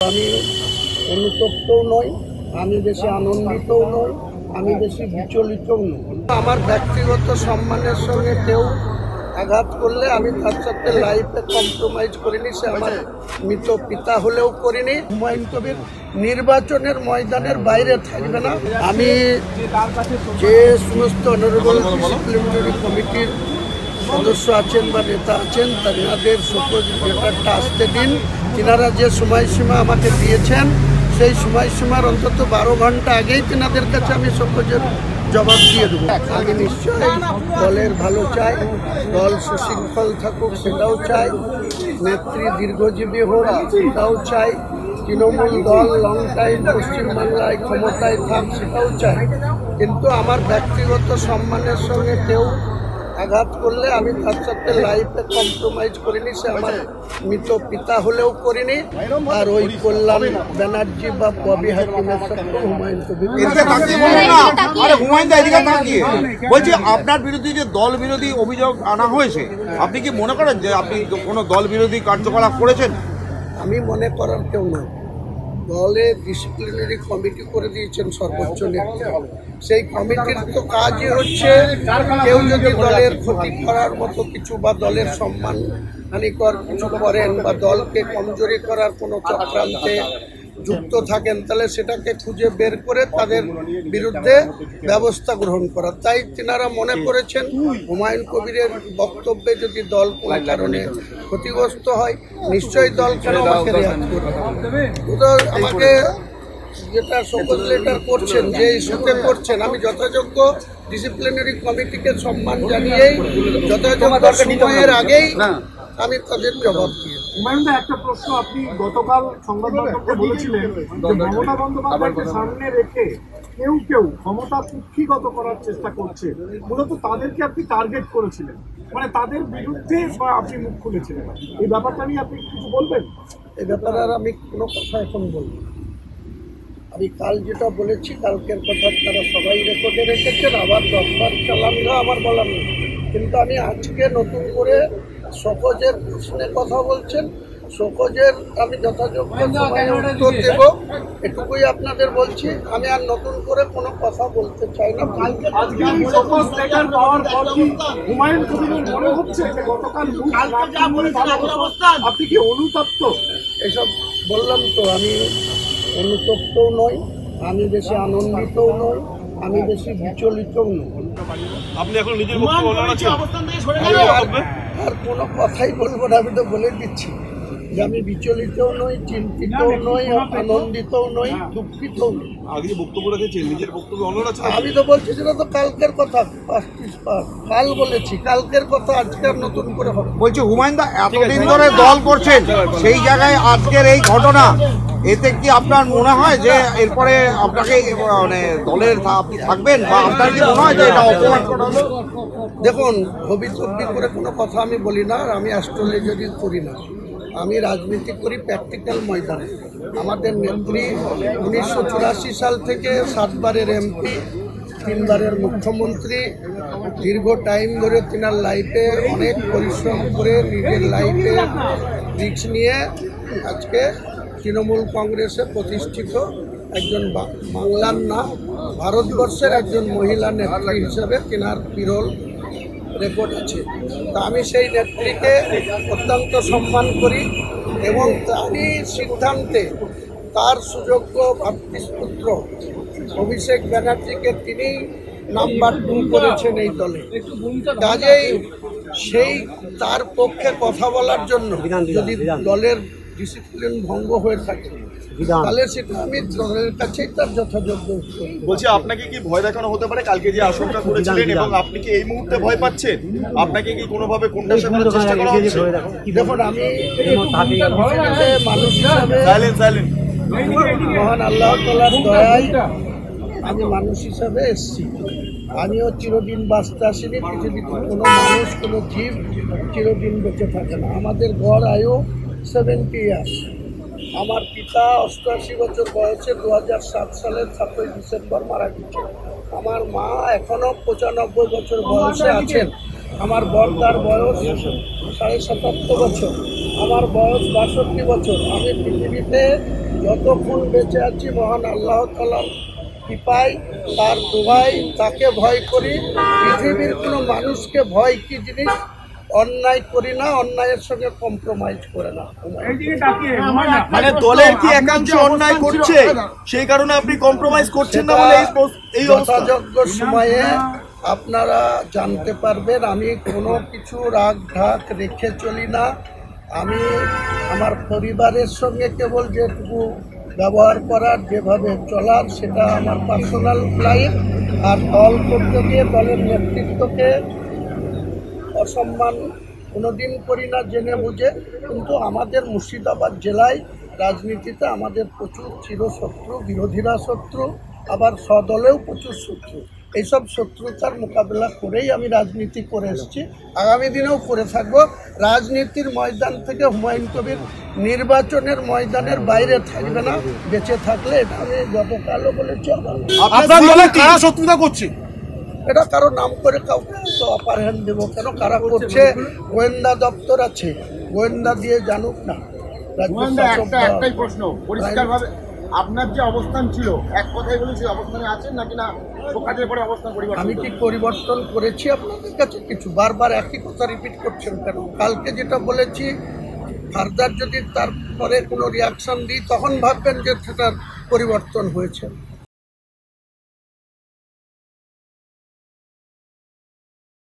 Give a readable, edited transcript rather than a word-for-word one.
আমি অনুতপ্তও নই, আমি বেশি আনন্দিতও নই, আমি বেশি বিচলিতও নই। আমার ব্যক্তিগত সম্মানের সঙ্গে কেউ আঘাত করলে আমি তার সাথে লাইফে কম্প্রোমাইজ করিনি। সে আমার মৃত পিতা হলেও করিনি। হুমায়ুন কবির নির্বাচনের ময়দানের বাইরে থাকবে না। আমি যে সমস্ত অনারেবল ডিসিপ্লিনারি কমিটির সদস্য আছেন বা নেতা আছেন তাদের শোকজ লেটারটা আসতে দিন। তিনারা যে সময়সীমা আমাকে দিয়েছেন সেই সময়সীমার অন্তত 12 ঘন্টা আগেই তিনাদের কাছে আমি শোকজের জবাব দিয়ে দেবো। আমি নিশ্চয়ই দলের ভালো চাই, দল সুশৃঙ্খল থাকুক সেটাও চাই, নেত্রী দীর্ঘজীবী হোক সেটাও চাই, তৃণমূল দল লং টাইম পশ্চিমবাংলায় ক্ষমতায় থাক সেটাও চাই। কিন্তু আমার ব্যক্তিগত সম্মানের সঙ্গে কেউ আঘাত করলে আমি তার সাথে লাইফে কম্প্রোমাইজ করিনি। সে আমার মৃত পিতা হলেও করিনি। আর ওই কল্যাণ ব্যানার্জি বা ববি হাকিমের সাথে হুমায়ুন কবির বলছি, আপনার বিরুদ্ধে যে দল বিরোধী অভিযোগ আনা হয়েছে, আপনি কি মনে করেন যে আপনি কোনো দল বিরোধী কার্যকলাপ করেছেন? আমি মনে করার কেউ নয়। দলে ডিসিপ্লিনারি কমিটি করে দিয়েছেন সর্বোচ্চ নেতৃত্ব। সেই কমিটির তো কাজই হচ্ছে কেউ যদি দলের ক্ষতি করার মতো কিছু বা দলের সম্মান হানিকর কিছু করেন বা দলকে কমজোরি করার কোনো চক্রান্তে যুক্ত থাকেন তাহলে সেটাকে খুঁজে বের করে তাদের বিরুদ্ধে ব্যবস্থা গ্রহণ করা। তাই তিনারা মনে করেছেন হুমায়ুন কবিরের বক্তব্যে যদি দল কোনো কারণে ক্ষতিগ্রস্ত হয় নিশ্চয়ই দল কেন আমাকে রেয়াত করবে। আমাকে যেটা শোকজ লেটার করছেন, যে ইস্যুতে করছেন, আমি যথাযোগ্য ডিসিপ্লিনারি কমিটিকে সম্মান জানিয়েই যথাযোগ্য সময়ের আগেই আমি তাদের জবাব দিই। হুমায়ুনদা, একটা প্রশ্ন, আপনি গতকাল সংবাদ মাধ্যমকে বলেছিলেন যে মমতা বন্দ্যোপাধ্যায়কে সামনে রেখে কেউ ক্ষমতা কুক্ষিগত করার চেষ্টা করছে, মূলত তাদেরকে আপনি টার্গেট করেছিলেন, মানে তাদের বিরুদ্ধে আপনি মুখ খুলেছিলেন। এই ব্যাপারটা নিয়ে আপনি কিছু বলবেন? এই ব্যাপারে আর আমি কোনো কথা এখন বলবো। আমি কাল যেটা বলেছি কালকের কথা তারা সবাই রেকর্ডে রেখেছেন, আবার 10 বার চালানটা আমার বলার নেই। কিন্তু আমি আজকে নতুন করে শোকজের প্রশ্নে কথা বলছেন, শোকজের আমি যথাযোগ্য সময়ে উত্তর দেব, এটুকুই আপনাদের বলছি। আমি আর নতুন করে কোনো কথা বলতে চাই না। আপনি কি অনুতপ্ত? এসব বললাম তো, আমি অনুতপ্তও নই, আমি বেশি আনন্দিতও নই, আমি বেশি বিচলিতও নই। আপনি এখন নিজের আর কোনো কথাই বলবো না। আমি তো বলে দিচ্ছি যে আমি বিচলিতও নই, চিন্তিতও নই, আনন্দিতও নই, দুঃখিতও নই। আগে যে বক্তব্য রেখেছেন নিজের বক্তব্য অন্যরা ছিল। আমি তো বলছি সেটা তো কালকের কথা, কাল বলেছি, কালকের কথা আজকে আর নতুন করে হবে। বলছি হুমায়ুনদা, এতদিন ধরে দল করছেন, সেই জায়গায় আজকের এই ঘটনা, এতে কি আপনার মনে হয় যে এরপরে আপনাকে মানে দলের আপনি থাকবেন, বা আপনার কি মনে হয় যে এটা অপমান করা হলো? দেখুন, ভবিষ্যৎ করে কোনো কথা আমি বলি না, আর আমি অ্যাস্ট্রোলজি করি না। আমি রাজনীতি করি প্র্যাকটিক্যাল ময়দানে। আমাদের নেত্রী 1984 সাল থেকে 7 বারের এমপি, 3 বারের মুখ্যমন্ত্রী। দীর্ঘ টাইম ধরে তিনার লাইফে অনেক পরিশ্রম করে নিজের লাইফে রিস্ক নিয়ে আজকে তৃণমূল কংগ্রেসে প্রতিষ্ঠিত একজন বাংলার না ভারতবর্ষের একজন মহিলা নেত্রী হিসেবে তিনার বিরল রেকর্ড আছে। তা আমি সেই নেত্রীকে অত্যন্ত সম্মান করি এবং তারই সিদ্ধান্তে তার সুযোগ্য ভ্রাতৃপুত্র অভিষেক ব্যানার্জিকে তিনি নাম্বার 2 করেছেন এই দলে। কাজেই সেই তার পক্ষে কথা বলার জন্য যদি দলের ডিসিপ্লিন ভঙ্গ হয়ে থাকে তাহলে সেটা আমি দলের কাছেই তার যথাযোগ্য। বলছি, আপনাকে কি ভয় দেখানো হতে পারে? কালকে যে আশঙ্কা করেছিলেন এবং আপনি কি এই মুহূর্তে ভয় পাচ্ছেন? আপনাকে কি কোনোভাবে কোণঠাসা করার চেষ্টা করা হচ্ছে? দেখুন, আমি মানুষ হিসাবে মহান আল্লাহ তাআলার দয়ায় আমি মানুষ হিসাবে এসেছি। আমিও চিরদিন বাঁচতে আসিনি। পৃথিবীতে কোনো মানুষ, কোনো জীব চিরদিন বেঁচে থাকে না। আমাদের গড় আয়ু 70 ইয়ার্স। আমার পিতা 88 বছর বয়সে 2007 সালের 7ই ডিসেম্বর মারা গেছে। আমার মা এখনও 95 বছর বয়সে আছেন। আমার বড়দার বয়স 77.5 বছর, আমার বয়স 62 বছর। আমি পৃথিবীতে যতক্ষণ বেঁচে আছি মহান আল্লাহ তাআলার কৃপায়, তার দোয়ায় তাকে ভয় করি। পৃথিবীর কোনো মানুষকে ভয় কি জিনিস, অন্যায় করি না, অন্যায়ের সঙ্গে কম্প্রোমাইজ করে না। মানে দলের কি একাংশ অন্যায় করছে সেই কারণে আপনি কম্প্রোমাইজ করছেন না বলে এই অবস্থা? যথাযোগ্য সময়ে আপনারা জানতে পারবেন। আমি কোনো কিছু রাগ ঢাক রেখে চলি না। আমি আমার পরিবারের সঙ্গে কেবল যেটুকু ব্যবহার করার, যেভাবে চলার, সেটা আমার পার্সোনাল লাইফ। আর দল করতে গিয়ে দলের নেতৃত্বকে অসম্মান কোনোদিন করি না জেনে বুঝে। কিন্তু আমাদের মুর্শিদাবাদ জেলায় রাজনীতিতে আমাদের প্রচুর চিরশত্রু, বিরোধীরা শত্রু, আবার স্বদলেও প্রচুর শত্রু। এইসব শত্রুতার মোকাবেলা করেই আমি রাজনীতি করে এসেছি, আগামী দিনেও করে থাকবো। রাজনীতির ময়দান থেকে হুমায়ুন কবির নির্বাচনের ময়দানের বাইরে থাকবে না, বেঁচে থাকলে। এটা আমি গতকালও বলেছি, আপনার দলে কারা শত্রুতা করছে? এটা কারো নাম করে কাউকে তো অপার হ্যান্ড দেবো কেন? কারা করছে? গোয়েন্দা দপ্তর আছে, গোয়েন্দা দিয়ে জানুক না। রাজ্য শাসক দল। একটাই প্রশ্ন পরিষ্কারভাবে, আপনার যে অবস্থান ছিল এক কথাই বলি, সেই অবস্থানে আছেন নাকি না কাজের পরে অবস্থান পরিবর্তন? আমি কি পরিবর্তন করেছি আপনাদের কাছে কিছু? বারবার একই কথা রিপিট করছেন কেন? কালকে যেটা বলেছি, ফার্দার যদি তারপরে কোনো রিয়াকশন দিই তখন ভাববেন যে সেটার পরিবর্তন হয়েছে।